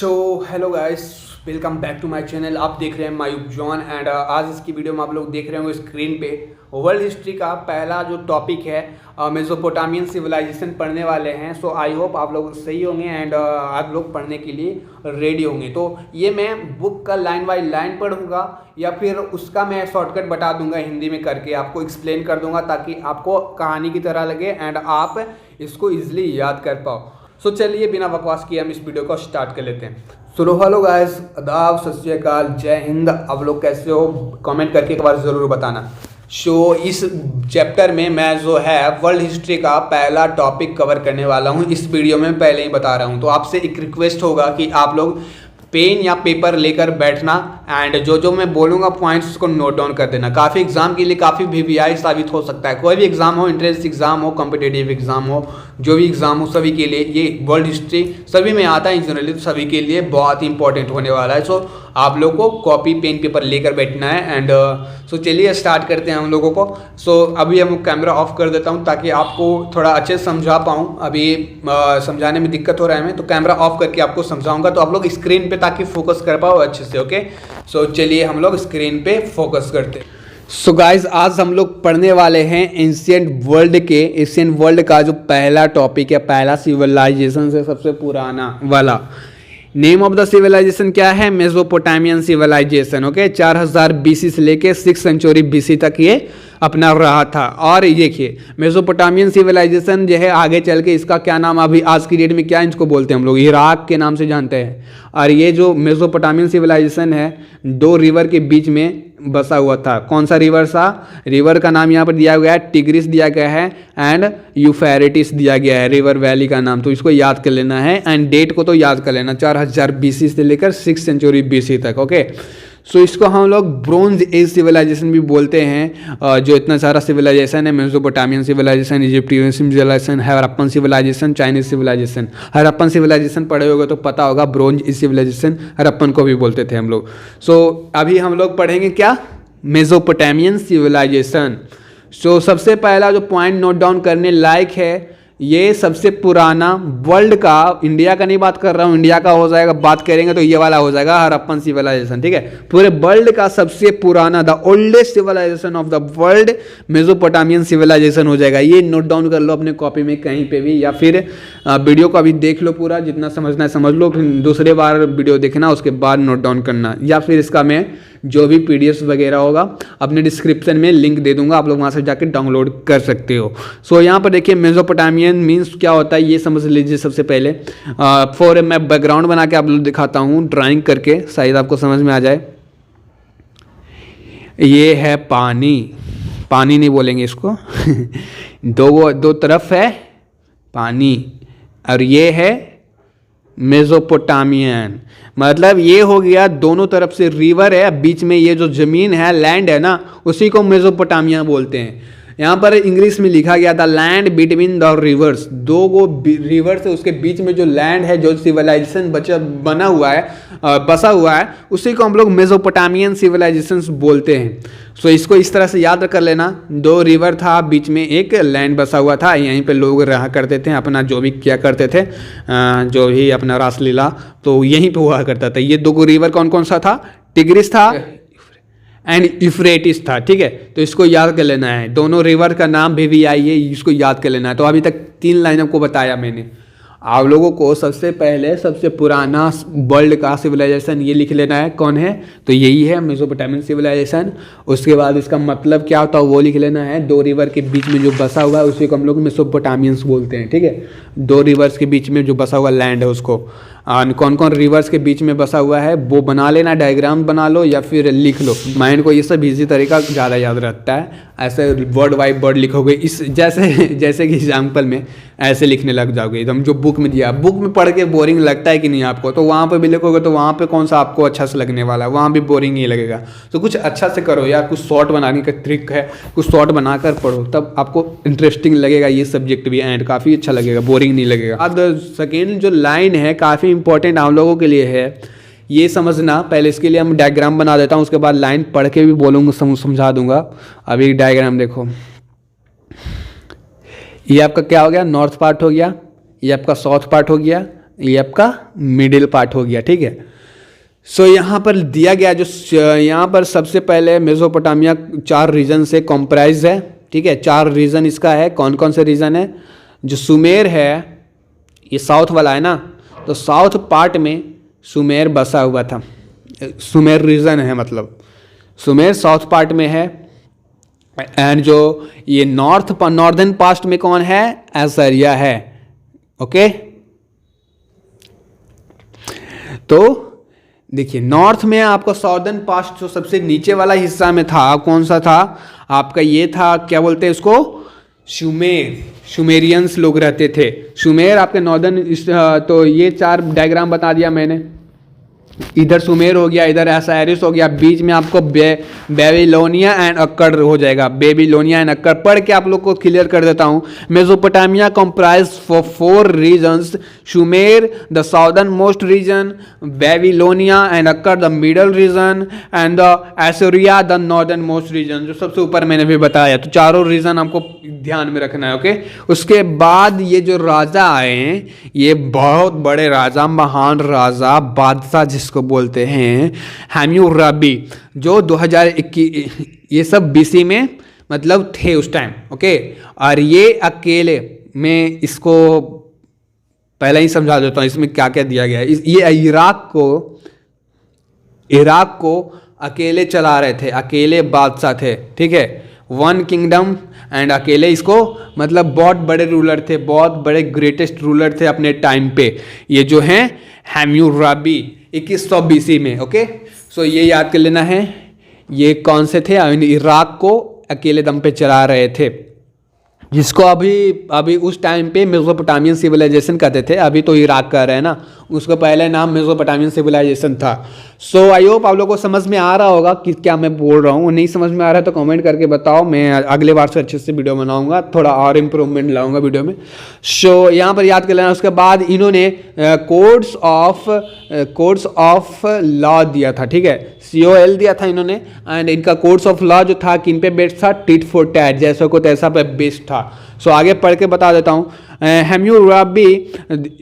So hello guys, welcome back to my channel. आप देख रहे हैं मायूब जॉन एंड आज इसकी वीडियो में आप लोग देख रहे होंगे स्क्रीन पे वर्ल्ड हिस्ट्री का पहला जो टॉपिक है मेसोपोटामियन सिविलाइजेशन पढ़ने वाले हैं। सो आई होप आप लोग सही होंगे एंड आप लोग पढ़ने के लिए रेडी होंगे। तो ये मैं बुक का लाइन बाय लाइन पढ़ूंगा या फिर उसका मैं शॉर्टकट बता दूंगा, हिंदी में करके आपको एक्सप्लेन कर दूंगा ताकि आपको कहानी की तरह लगे एंड आप इसको ईजिली याद कर पाओ। सो चलिए बिना बकवास किए हम इस वीडियो को स्टार्ट कर लेते हैं। सो हेलो गाइस, आदाब, सत श्री अकाल, जय हिंद। आप लोग कैसे हो कमेंट करके एक बार ज़रूर बताना। सो इस चैप्टर में मैं जो है वर्ल्ड हिस्ट्री का पहला टॉपिक कवर करने वाला हूँ। इस वीडियो में पहले ही बता रहा हूँ, तो आपसे एक रिक्वेस्ट होगा कि आप लोग पेन या पेपर लेकर बैठना एंड जो जो मैं बोलूँगा पॉइंट्स उसको नोट डाउन कर देना। काफ़ी एग्जाम के लिए काफ़ी वीवीआई साबित हो सकता है। कोई भी एग्जाम हो, एंट्रेंस एग्जाम हो, कॉम्पिटेटिव एग्जाम हो, जो भी एग्जाम हो, सभी के लिए ये वर्ल्ड हिस्ट्री सभी में आता है जनरली, तो सभी के लिए बहुत ही इंपॉर्टेंट होने वाला है। सो आप लोग को कॉपी पेन पेपर लेकर बैठना है एंड सो चलिए स्टार्ट करते हैं हम लोगों को। सो अभी हम कैमरा ऑफ कर देता हूँ ताकि आपको थोड़ा अच्छे से समझा पाऊँ। अभी समझाने में दिक्कत हो रहा है हमें, तो कैमरा ऑफ करके आपको समझाऊंगा तो आप लोग स्क्रीन पे ताकि फोकस कर पाओ अच्छे से। ओके, सो चलिए हम लोग स्क्रीन पे फोकस करते हैं। सो गाइज, आज हम लोग पढ़ने वाले हैं एंशिएंट वर्ल्ड का जो पहला टॉपिक है, पहला सिविलाइजेशन से सबसे पुराना वाला। नेम ऑफ द सिविलाइजेशन क्या है? Mesopotamian civilisation. ओके, 4000 बीसी से लेके 6 सेंचुरी बीसी तक ये अपना रहा था। और ये देखिए मेसोपोटामियन सिविलाइजेशन जो है आगे चल के इसका क्या नाम, अभी आज की डेट में क्या इसको बोलते हैं हम लोग, इराक के नाम से जानते हैं। और ये जो मेसोपोटामियन सिविलाइजेशन है 2 रिवर के बीच में बसा हुआ था। कौन सा रिवर था? रिवर का नाम यहाँ पर दिया गया है, टिग्रिस दिया गया है एंड यूफ्रेटिस दिया गया है रिवर वैली का नाम। तो इसको याद कर लेना है एंड डेट को तो याद कर लेना, 4000 बीसी से लेकर 6 सेंचुरी बीसी तक। ओके, सो इसको हम लोग ब्रोंज एज सिविलाइजेशन भी बोलते हैं। जो इतना सारा सिविलाइजेशन है, Mesopotamian civilization, Egyptian civilization, Harappan civilization, Chinese civilization. Harappan civilization पढ़े होगा तो पता होगा, ब्रोंज एज सिविलाइजेशन हड़प्पन को भी बोलते थे हम लोग। सो अभी हम लोग पढ़ेंगे क्या? Mesopotamian civilisation. सो सबसे पहला जो पॉइंट नोट डाउन करने लायक है, ये सबसे पुराना वर्ल्ड का, इंडिया का नहीं बात कर रहा हूँ, इंडिया का हो जाएगा, बात करेंगे तो ये वाला हो जाएगा हड़प्पन सिविलाइजेशन। ठीक है, पूरे वर्ल्ड का सबसे पुराना, the oldest civilization of the world Mesopotamian civilization हो जाएगा। ये नोट डाउन कर लो अपने कॉपी में कहीं पे भी, या फिर वीडियो को अभी देख लो पूरा, जितना समझना है समझ लो, फिर दूसरे बार वीडियो देखना, उसके बाद नोट डाउन करना। या फिर इसका मैं जो भी पीडीएफ वगैरह होगा अपने डिस्क्रिप्शन में लिंक दे दूंगा, आप लोग वहाँ से जाकर डाउनलोड कर सकते हो। सो यहाँ पर देखिए मेसोपोटामियन मीन्स क्या होता है ये समझ लीजिए सबसे पहले। मैं बैकग्राउंड बना के आप लोग दिखाता हूँ ड्राइंग करके, शायद आपको समझ में आ जाए। ये है पानी, पानी नहीं बोलेंगे इसको दो तरफ है पानी, और ये है मेसोपोटामियन, मतलब ये हो गया दोनों तरफ से रिवर है, बीच में ये जो जमीन है, लैंड है ना, उसी को मेसोपोटामिया बोलते हैं। यहाँ पर इंग्लिश में लिखा गया था land between the reverse, 2 go reverse है, उसके बीच में जो लैंड है, जो सिविलाइजेशन बना हुआ है, बसा हुआ है, उसी को हम लोग मेसोपोटामियन सिविलाइजेशन बोलते हैं। सो इसको इस तरह से याद कर लेना, 2 रिवर था, बीच में एक लैंड बसा हुआ था, यहीं पे लोग रहा करते थे, अपना जो भी किया करते थे, जो भी अपना रासलीला तो यहीं पे हुआ करता था। ये 2 रिवर कौन कौन सा था? टिग्रिस था एंड यूफ्रेटिस था। ठीक है, तो इसको याद कर लेना है, दोनों रिवर का नाम भी आई है, इसको याद कर लेना है। तो अभी तक 3 लाइन आपको बताया मैंने। आप लोगों को सबसे पहले सबसे पुराना वर्ल्ड का सिविलाइजेशन ये लिख लेना है, कौन है? तो यही है मेसोपोटामियन सिविलाइजेशन। उसके बाद इसका मतलब क्या होता है वो लिख लेना है, 2 रिवर के बीच में जो बसा हुआ है उसी को हम लोग मेसोपोटामियंस बोलते हैं। ठीक है, 2 रिवर्स के बीच में जो बसा हुआ लैंड है उसको, कौन कौन रिवर्स के बीच में बसा हुआ है वो बना लेना, डायग्राम बना लो या फिर लिख लो। माइंड को ये सब इजी तरीका ज़्यादा याद रहता है, ऐसे वर्ड बाई वर्ड लिखोगे, इस जैसे कि एग्जाम्पल में ऐसे लिखने लग जाओगे एकदम, जो बुक में दिया। बुक में पढ़ के बोरिंग लगता है कि नहीं आपको, तो वहाँ पे भी लिखोगे तो वहाँ पे कौन सा आपको अच्छा से लगने वाला है, वहाँ भी बोरिंग ही लगेगा। तो कुछ अच्छा से करो यार, कुछ शॉर्ट बनाने का ट्रिक है, कुछ शॉर्ट बनाकर पढ़ो, तब आपको इंटरेस्टिंग लगेगा ये सब्जेक्ट भी एंड काफ़ी अच्छा लगेगा, बोरिंग नहीं लगेगा। अब सेकेंड जो लाइन है काफ़ी इंपॉर्टेंट हम लोगों के लिए है, ये समझना। पहले इसके लिए हम डायग्राम बना देता हूँ, उसके बाद लाइन पढ़ के भी बोलूँगा, समझा दूंगा। अभी डायग्राम देखो, ये आपका क्या हो गया? नॉर्थ पार्ट हो गया, ये आपका साउथ पार्ट हो गया, ये आपका मिडिल पार्ट हो गया, ठीक है। सो यहाँ पर दिया गया जो यहाँ पर सबसे पहले मेसोपोटामिया 4 रीजन से कॉम्प्राइज है, ठीक है। 4 रीजन इसका है। कौन कौन से रीजन है? जो सुमेर है, ये साउथ वाला है ना, तो साउथ पार्ट में सुमेर बसा हुआ था। सुमेर रीजन है, मतलब सुमेर साउथ पार्ट में है। एंड जो ये नॉर्दर्न पार्ट में कौन है? एसरिया है, ओके। तो देखिए नॉर्थ में आपका साउदर्न पास्ट जो सबसे नीचे वाला हिस्सा में था, कौन सा था आपका? ये था, क्या बोलते हैं इसको? सुमेरियंस लोग रहते थे। सुमेर आपके नॉर्दर्न, तो ये 4 डायग्राम बता दिया मैंने। इधर सुमेर हो गया, इधर एसाइरिस हो गया, बीच में आपको बेबीलोनिया एंड अक्कड़ हो जाएगा। बेबीलोनिया एंड अक्कड़ पढ़ के आप लोग को क्लियर कर देता हूँ। Mesopotamia comprise for 4 regions, Sumer the southern most region, Babylonia and Akkad the middle region and the Assyria the northern most region, जो सबसे ऊपर मैंने भी बताया। तो चारों रीजन आपको ध्यान में रखना है, ओके। उसके बाद ये जो राजा आए हैं, ये बहुत बड़े राजा, महान राजा, बादशाह जिसको बोलते हैं, हैम्यूराबी, जो 2021 ये सब बीसी में मतलब थे उस टाइम, ओके। और ये अकेले, मैं इसको पहले ही समझा देता हूँ इसमें क्या क्या दिया गया है। ये इराक को अकेले चला रहे थे, अकेले बादशाह थे, ठीक है। 1 किंगडम एंड अकेले इसको, मतलब बहुत बड़े रूलर थे, बहुत बड़े ग्रेटेस्ट रूलर थे अपने टाइम पे, ये जो हैं हैम्यूराबी 2100 बीसी में, ओके। सो ये याद कर लेना है, ये कौन से थे? इराक को अकेले दम पे चला रहे थे, जिसको अभी उस टाइम पे मेसोपोटामियन सिविलाइजेशन कहते थे। अभी तो इराक कह रहे हैं ना, उसका पहले नाम मेसोपोटामियन सिविलाइजेशन था। सो आई होप आप लोगों को समझ में आ रहा होगा कि क्या मैं बोल रहा हूँ। नहीं समझ में आ रहा है तो कमेंट करके बताओ, मैं अगले बार से अच्छे से वीडियो बनाऊंगा, थोड़ा और इम्प्रूवमेंट लाऊंगा वीडियो में। सो यहाँ पर याद कर लेना। उसके बाद इन्होंने कोड्स ऑफ लॉ दिया था, ठीक है, COL दिया था इन्होंने। एंड इनका कोड्स ऑफ लॉ जो था किन पे बेस्ड था? टिट फॉर टैट, जैसा को तैसा पे बेस्ड था। सो आगे पढ़ के बता देता हूँ। हैम्यूराबी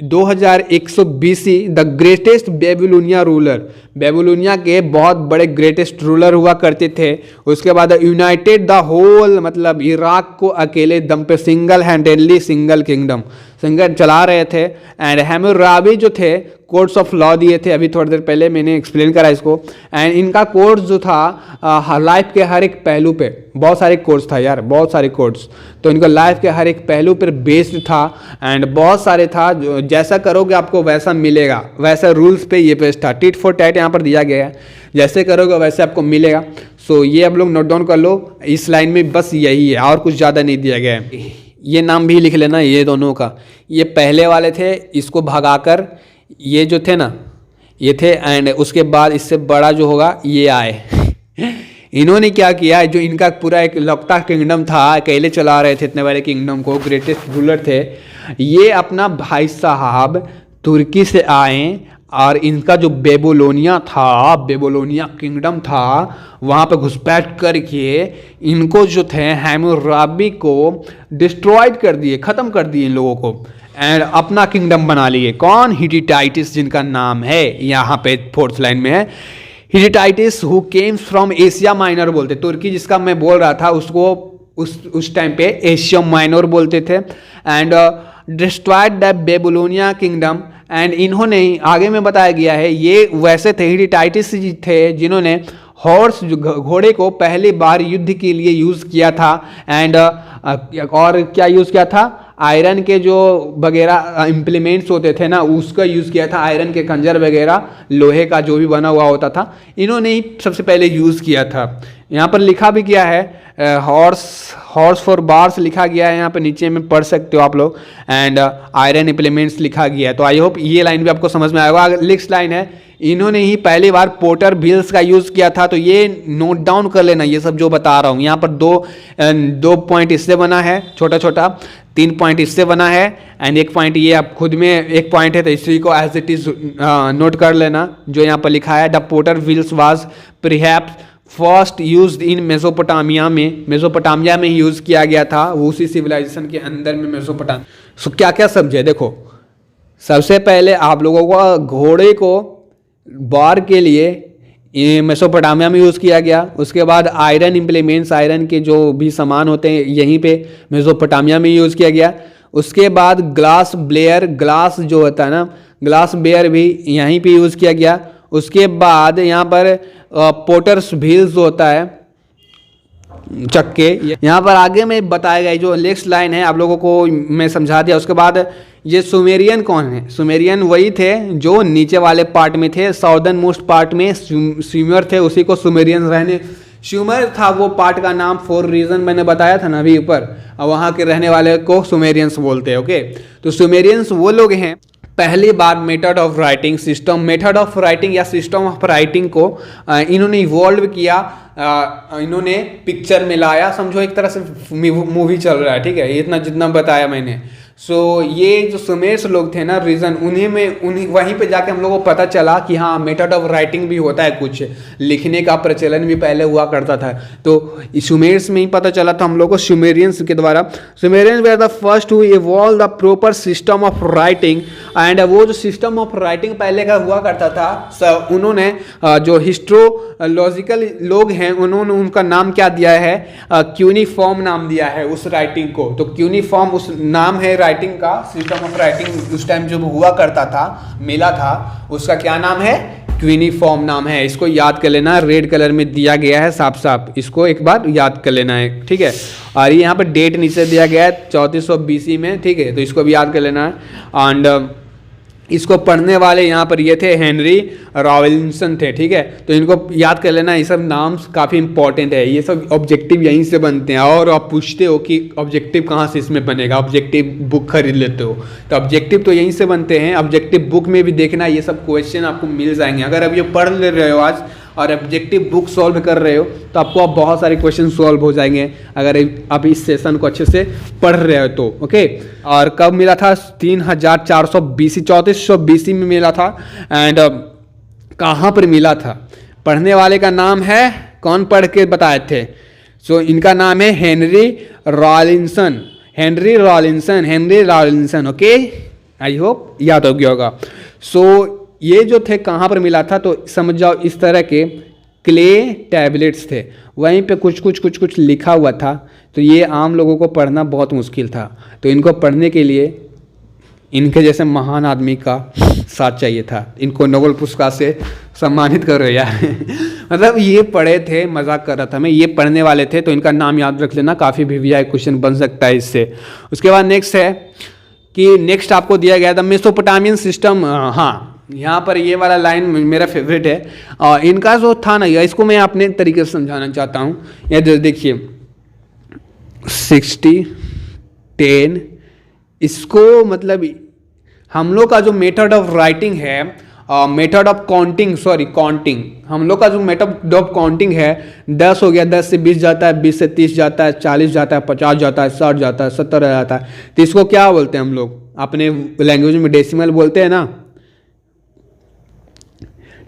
2100 BC the greatest Babylonia ruler, Babylonia के बहुत बड़े ग्रेटेस्ट रूलर हुआ करते थे। उसके बाद यूनाइटेड द होल, मतलब इराक को अकेले दम पे single handedly, single kingdom single चला रहे थे। एंड हैम्यूराबी जो थे कोड्स ऑफ लॉ दिए थे, अभी थोड़ी देर पहले मैंने एक्सप्लेन करा इसको। एंड इनका कोड्स जो था लाइफ के हर एक पहलू पे, बहुत सारे कोड्स था यार, बहुत सारे कोड्स, तो इनका लाइफ के हर एक पहलू पर बेस्ड था। एंड बहुत सारे था, जो जैसा करोगे आपको वैसा मिलेगा, वैसा रूल्स पे ये बेस्ड था। टिट फॉर टैट यहाँ पर दिया गया है, जैसे करोगे वैसे आपको मिलेगा। सो ये आप लोग नोट डाउन कर लो, इस लाइन में बस यही है, और कुछ ज़्यादा नहीं दिया गया है। ये नाम भी लिख लेना, ये दोनों का। ये पहले वाले थे, इसको भगाकर ये जो थे ना, ये थे। एंड उसके बाद इससे बड़ा जो होगा ये आए। इन्होंने क्या किया, जो इनका पूरा एक लौकता किंगडम था, अकेले चला रहे थे इतने बड़े किंगडम को, ग्रेटेस्ट रूलर थे ये। अपना भाई साहब तुर्की से आए और इनका जो बेबीलोनिया था, बेबीलोनिया किंगडम था, वहाँ पे घुसपैठ करके इनको जो थे हैम्यूराबी को डिस्ट्रॉयड कर दिए, ख़त्म कर दिए इन लोगों को। एंड अपना किंगडम बना लिए। कौन? हिटिटाइटिस, जिनका नाम है यहाँ पे 4th लाइन में है। Hittites who comes from Asia Minor बोलते, तुर्की जिसका मैं बोल रहा था उसको उस टाइम पे एशिया माइनर बोलते थे। And destroyed the Babylonia kingdom. And इन्होंने, आगे में बताया गया है, ये वैसे थे, हिटिटाइटिस थे जिन्होंने हॉर्स, घोड़े को पहली बार युद्ध के लिए यूज़ किया था। एंड और क्या यूज़ किया था? आयरन के जो वगैरह इम्प्लीमेंट्स होते थे ना, उसका यूज़ किया था। आयरन के खंजर वगैरह, लोहे का जो भी बना हुआ होता था, इन्होंने ही सबसे पहले यूज़ किया था। यहाँ पर लिखा भी किया है, हॉर्स फॉर बार्स लिखा गया है, यहाँ पर नीचे में पढ़ सकते हो आप लोग। एंड आयरन इम्प्लीमेंट्स लिखा गया है। तो आई होप ये लाइन भी आपको समझ में आएगा। नेक्स्ट लाइन है, इन्होंने ही पहली बार पोटर व्हील्स का यूज़ किया था। तो ये नोट डाउन कर लेना, ये सब जो बता रहा हूँ। यहाँ पर दो पॉइंट इससे बना है, छोटा छोटा 3 पॉइंट इससे बना है। एंड 1 पॉइंट ये आप खुद में 1 पॉइंट है, तो इसी को एज इट इज नोट कर लेना जो यहाँ पर लिखा है। The potter wheels was perhaps first used in Mesopotamia में ही यूज़ किया गया था, उसी सिविलाइजेशन के अंदर में मेसोपोटामिया। सो क्या क्या समझे देखो, सबसे पहले आप लोगों को घोड़े को वार के लिए ये मेसोपोटामिया में यूज़ किया गया। उसके बाद आयरन इम्प्लीमेंट्स, आयरन के जो भी सामान होते हैं यहीं पे मेसोपोटामिया में यूज़ किया गया। उसके बाद ग्लास ब्लेयर, ग्लास जो होता है ना, ग्लास बेयर भी यहीं पे यूज़ किया गया। उसके बाद यहाँ पर पोटर्स व्हील्स जो होता है, चक्के, यहाँ पर आगे में बताया गया जो नेक्स्ट लाइन है आप लोगों को मैं समझा दिया। उसके बाद ये सुमेरियन कौन है? सुमेरियन वही थे जो नीचे वाले पार्ट में थे, साउदर्न मोस्ट पार्ट में सुमेर थे, उसी को सुमेरियन रहने, सुमेर था वो पार्ट का नाम फॉर रीजन मैंने बताया था ना अभी ऊपर। और वहाँ के रहने वाले को सुमेरियंस बोलते हैं। ओके, तो सुमेरियंस वो लोग हैं पहली बार method of writing system, method of writing या सिस्टम ऑफ राइटिंग को इन्होंने इवॉल्व किया, इन्होंने पिक्चर में लाया। समझो एक तरह से मूवी चल रहा है, ठीक है, इतना जितना बताया मैंने। सो ये जो सुमेर्स लोग थे ना रीजन, उन्हीं वहीं पे जाके हम लोगों को पता चला कि हाँ मेथड ऑफ राइटिंग भी होता है, कुछ लिखने का प्रचलन भी पहले हुआ करता था। तो सुमेर्स में ही पता चला था हम लोग को सुमेरियंस के द्वारा। Sumerians they are the first who evolve the proper system of writing and वो जो सिस्टम ऑफ राइटिंग पहले का हुआ करता था, उन्होंने जो हिस्ट्रोलॉजिकल लोग हैं उन्होंने उनका नाम क्या दिया है? क्यूनिफॉर्म नाम दिया है उस राइटिंग को। तो क्यूनिफॉर्म उस नाम है राइटिंग का, सिस्टम ऑफ राइटिंग उस टाइम जो हुआ करता था, मिला था, उसका क्या नाम है? क्यूनिफॉर्म नाम है। इसको याद कर लेना, रेड कलर में दिया गया है साफ साफ, इसको एक बार याद कर लेना है, ठीक है। और यहाँ पर डेट नीचे दिया गया है 3400 BC में, ठीक है, तो इसको भी याद कर लेना है। एंड इसको पढ़ने वाले यहाँ पर ये थे हेनरी रॉबिन्सन थे, ठीक है, तो इनको याद कर लेना। ये सब नाम काफ़ी इंपॉर्टेंट है, ये सब ऑब्जेक्टिव यहीं से बनते हैं। और आप पूछते हो कि ऑब्जेक्टिव कहाँ से इसमें बनेगा, ऑब्जेक्टिव बुक खरीद लेते हो तो ऑब्जेक्टिव तो यहीं से बनते हैं। ऑब्जेक्टिव बुक में भी देखना, ये सब क्वेश्चन आपको मिल जाएंगे। अगर अब ये पढ़ ले रहे हो आज और ऑब्जेक्टिव बुक सॉल्व कर रहे हो तो आपको अब बहुत सारे क्वेश्चन सॉल्व हो जाएंगे अगर आप इस सेशन को अच्छे से पढ़ रहे हो तो। ओके, और कब मिला था? 3400 BC, 3400 BC में मिला था। एंड कहाँ पर मिला था? पढ़ने वाले का नाम है, कौन पढ़ के बताए थे? सो इनका नाम है Henry Robinson, Henry Robinson, Henry Robinson. Okay, I hope याद हो गया होगा। सो ये जो थे कहाँ पर मिला था? तो समझ जाओ इस तरह के क्ले टैबलेट्स थे, वहीं पे कुछ लिखा हुआ था। तो ये आम लोगों को पढ़ना बहुत मुश्किल था, तो इनको पढ़ने के लिए इनके जैसे महान आदमी का साथ चाहिए था। इनको नोबेल पुरस्कार से सम्मानित करो यार मतलब ये पढ़े थे, मजाक कर रहा था मैं, ये पढ़ने वाले थे, तो इनका नाम याद रख लेना, काफ़ी वीवीआई क्वेश्चन बन सकता है इससे। उसके बाद नेक्स्ट है कि नेक्स्ट आपको दिया गया था मेसोपोटामियन सिस्टम। हाँ, यहाँ पर ये वाला लाइन मेरा फेवरेट है। इनका जो था ना, इसको मैं अपने तरीके से समझाना चाहता हूँ। ये देखिए 60, 10, इसको मतलब हम लोग का जो मेथड ऑफ राइटिंग है, मेथड ऑफ काउंटिंग, हम लोग का जो मेथड ऑफ काउंटिंग है, 10 हो गया, 10 से 20 जाता है, 20 से 30 जाता है, 40 जाता है, 50 जाता है, 60 जाता है, 70 जाता है। तो इसको क्या बोलते हैं हम लोग अपने लैंग्वेज में? डेसिमल बोलते हैं ना।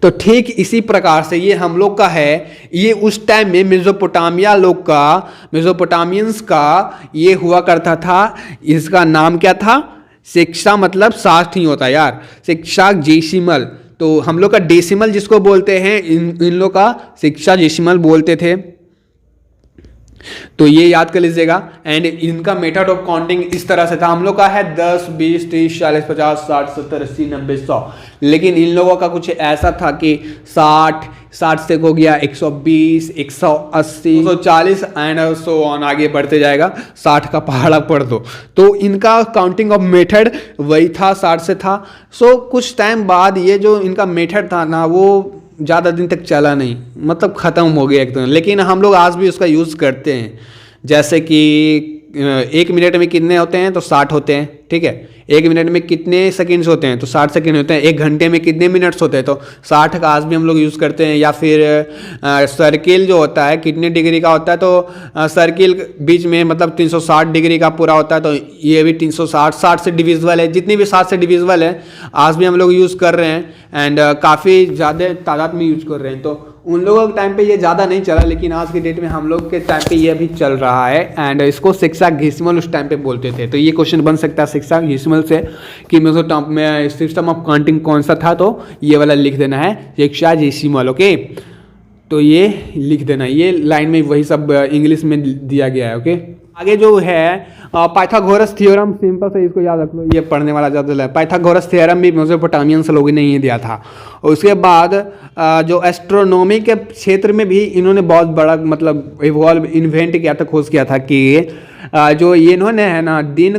तो ठीक इसी प्रकार से ये हम लोग का है, ये उस टाइम में मेसोपोटामिया लोग का, मेसोपोटामियंस का ये हुआ करता था। इसका नाम क्या था? शिक्षा, मतलब 60 ही होता है यार, शिक्षा डेसिमल। तो हम लोग का डेसिमल जिसको बोलते हैं, इन लोग का शिक्षा डेसिमल बोलते थे। तो ये याद कर लीजिएगा। एंड इनका मेथड ऑफ काउंटिंग इस तरह से था, हम लोग का है 10, 20, 30, 40, 50, 60, 70, 80, 90, 100। लेकिन इन लोगों का कुछ ऐसा था कि 60 से हो गया 120, 180, 140 एंड सो ऑन, आगे बढ़ते जाएगा, 60 का पहाड़ा पढ़ दो। तो इनका काउंटिंग ऑफ मेथड वही था, 60 से था। सो कुछ टाइम बाद ये जो इनका मेथड था ना, वो ज़्यादा दिन तक चला नहीं, मतलब ख़त्म हो गया एकदम। लेकिन हम लोग आज भी उसका यूज़ करते हैं। जैसे कि 1 मिनट में कितने होते हैं? तो 60 होते हैं, ठीक है। 1 मिनट में कितने सेकंड्स होते हैं? तो 60 सेकंड होते हैं। 1 घंटे में कितने मिनट्स होते हैं? तो 60 का आज भी हम लोग यूज़ करते हैं। या फिर सर्किल जो होता है कितने डिग्री का होता है? तो सर्किल बीच में मतलब 360 डिग्री का पूरा होता है, तो ये भी 360, 60 से डिविजिबल है। जितनी भी 60 से डिविजिबल है आज भी हम लोग यूज़ कर रहे हैं। एंड काफ़ी ज़्यादा तादाद में यूज कर रहे हैं। तो उन लोगों के टाइम पे ये ज़्यादा नहीं चला, लेकिन आज के डेट में हम लोग के टाइम पे ये भी चल रहा है। एंड इसको सेक्सागेसिमल उस टाइम पे बोलते थे। तो ये क्वेश्चन बन सकता है सेक्सागेसिमल से कि में सिस्टम ऑफ काउंटिंग कौन सा था, तो ये वाला लिख देना है सेक्सागेसिमल। ओके, तो ये लिख देना, ये लाइन में वही सब इंग्लिश में दिया गया है। ओके, आगे जो है पाइथागोरस थ्योरम, सिंपल से इसको याद रख लो, ये पढ़ने वाला ज़्यादा है। पाइथागोरस थ्योरम भी मेसोपोटामियंस लोगों ने ही दिया था। और उसके बाद जो एस्ट्रोनॉमी के क्षेत्र में भी इन्होंने बहुत बड़ा मतलब इवॉल्व इन्वेंट किया था, खोज किया था कि जो ये इन्होंने है ना दिन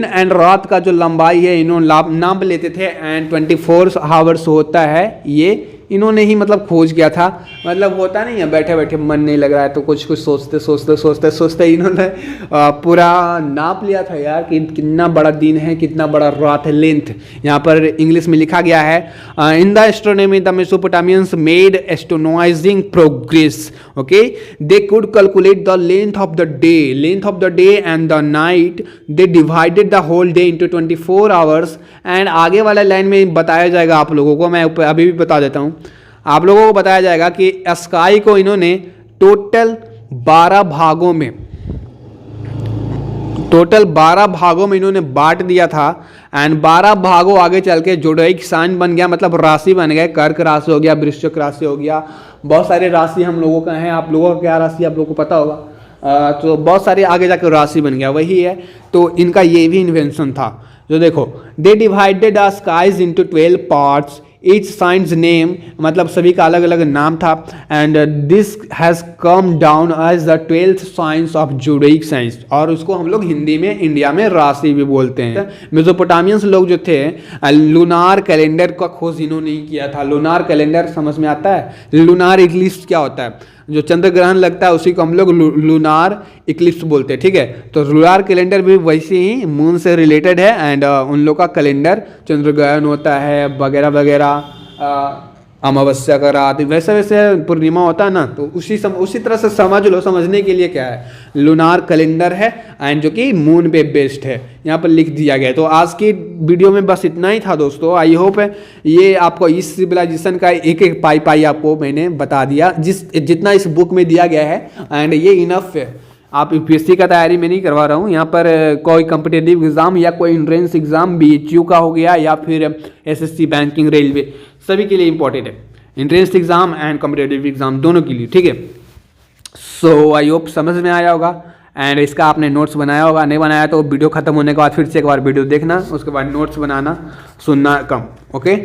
एंड रात का जो लंबाई है इन्होंने नाप लेते थे, एंड 24 आवर्स होता है, ये इन्होंने ही मतलब खोज किया था। मतलब होता नहीं है बैठे बैठे मन नहीं लग रहा है तो कुछ सोचते इन्होंने पूरा नाप लिया था यार कि कितना बड़ा दिन है, कितना बड़ा रात है, लेंथ। यहाँ पर इंग्लिश में लिखा गया है in the astronomy the Mesopotamians made astronomizing progress. Okay, they could calculate the length of the day and the night. They divided the whole day into 24 hours. And आगे वाला लाइन में बताया जाएगा आप लोगों को, मैं अभी भी बता देता हूँ आप लोगों को, बताया जाएगा कि स्काई को इन्होंने टोटल 12 भागों में इन्होंने बांट दिया था। एंड 12 भागों आगे चल के जोड़ाइक साइन बन गया, मतलब राशि बन गए। कर्क राशि हो गया, वृश्चिक राशि हो गया, बहुत सारे राशि हम लोगों का है। आप लोगों का क्या राशि आप लोगों को पता होगा, तो बहुत सारे आगे जाकर राशि बन गया, वही है। तो इनका ये भी इन्वेंशन था। जो देखो, they divided the skies into 12 parts, each science name, मतलब सभी का अलग अलग नाम था। And this has come down as the 12th science of zodiac science, और उसको हम लोग हिंदी में इंडिया में राशि भी बोलते हैं। मेसोपोटामियंस लोग जो थे लूनार कैलेंडर का खोज इन्होंने ही किया था। लूनार कैलेंडर समझ में आता है? लूनार इक्लिप्स क्या होता है? जो चंद्र ग्रहण लगता है उसी को हम लोग लूनार इक्लिप्स बोलते हैं, ठीक है। तो लूनार कैलेंडर भी वैसे ही मून से रिलेटेड है। एंड उन लोग का कैलेंडर चंद्र ग्रहण होता है वगैरह वगैरह, अमावस्या का रात, वैसे वैसे पूर्णिमा होता है ना, तो उसी तरह से समझ लो। समझने के लिए क्या है, लूनार कैलेंडर है एंड जो कि मून पे बेस्ड है, यहाँ पर लिख दिया गया है। तो आज की वीडियो में बस इतना ही था दोस्तों। आई होप है ये आपको इस सिविलाइजेशन का एक एक पाई आपको मैंने बता दिया, जितना इस बुक में दिया गया है। एंड ये इनफ है। आप यूपीएससी का तैयारी में नहीं करवा रहा हूँ, यहाँ पर कोई कॉम्पिटिटिव एग्जाम या कोई एंट्रेंस एग्जाम BHU का हो गया या फिर SSC बैंकिंग रेलवे, सभी के लिए इंपॉर्टेंट है। Entrance exam and competitive exam दोनों के लिए, ठीक है। सो आई होप समझ में आया होगा। एंड इसका आपने नोट्स बनाया होगा, नहीं बनाया तो वीडियो खत्म होने के बाद फिर से एक बार वीडियो देखना, उसके बाद नोट्स बनाना, सुनना कम। ओके,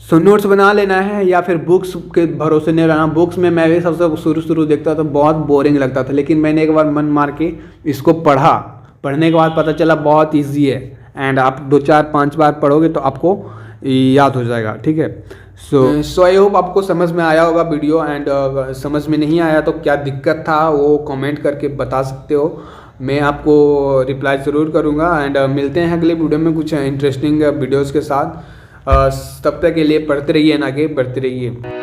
सो नोट्स बना लेना है या फिर बुक्स के भरोसे नहीं रहना। बुक्स में मैं भी सबसे शुरू देखता था, बहुत बोरिंग लगता था, लेकिन मैंने एक बार मन मार के इसको पढ़ने के बाद पता चला बहुत ईजी है। एंड आप 2 4 5 बार पढ़ोगे तो आपको याद हो जाएगा, ठीक है। सो आई होप आपको समझ में आया होगा वीडियो। एंड समझ में नहीं आया तो क्या दिक्कत था वो कमेंट करके बता सकते हो, मैं आपको रिप्लाई ज़रूर करूँगा। एंड मिलते हैं अगले वीडियो में कुछ इंटरेस्टिंग वीडियोज़ के साथ। तब तक के लिए पढ़ते रहिए, ना कि बढ़ते रहिए।